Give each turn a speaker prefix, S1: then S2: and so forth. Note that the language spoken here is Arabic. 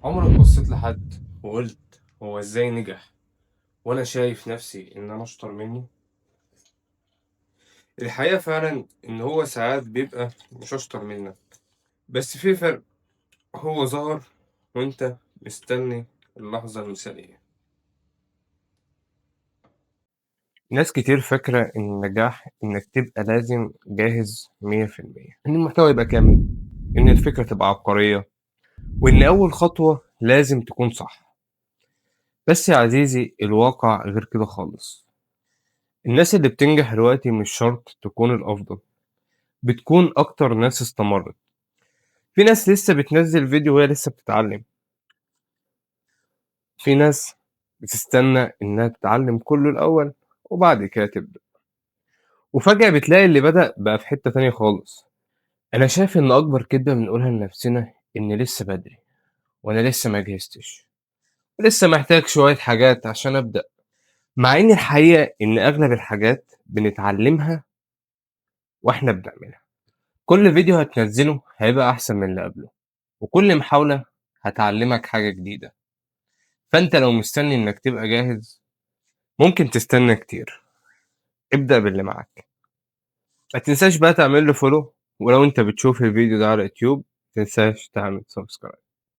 S1: عمرك بصيت لحد وقلت هو ازاي نجح وانا شايف نفسي ان انا اشطر مني؟ الحقيقة فعلا ان هو ساعات بيبقى مش اشطر منك، بس في فرق. هو ظهر وانت مستني اللحظة المثالية. ناس كتير فاكرة ان النجاح انك تبقى لازم جاهز 100%، ان المحتوى يبقى كامل، ان الفكرة تبقى عبقرية، وان اول خطوة لازم تكون صح. بس يا عزيزي الواقع غير كده خالص. الناس اللي بتنجح دلوقتي مش شرط تكون الأفضل، بتكون أكتر ناس استمرت. في ناس لسه بتنزل فيديو وهي لسه بتتعلم، في ناس بتستنى إنها تتعلم كله الأول وبعد كده تبدأ، وفجأة بتلاقي اللي بدأ بقى في حتة تانية خالص. أنا شايف إن أكبر كدبة بنقولها لنفسنا إن لسه بدري، وأنا لسه ما جهزتش، لسه محتاج شوية حاجات عشان أبدأ، مع إن الحقيقة إن أغلب الحاجات بنتعلمها وإحنا بنعملها. كل فيديو هتنزله هيبقى أحسن من اللي قبله، وكل محاولة هتعلمك حاجة جديدة. فأنت لو مستني إنك تبقى جاهز ممكن تستنى كتير. ابدأ باللي معاك. ما تنساش بقى تعمل له فولو، ولو أنت بتشوف الفيديو ده على يوتيوب متنساش تعمل سبسكرايب.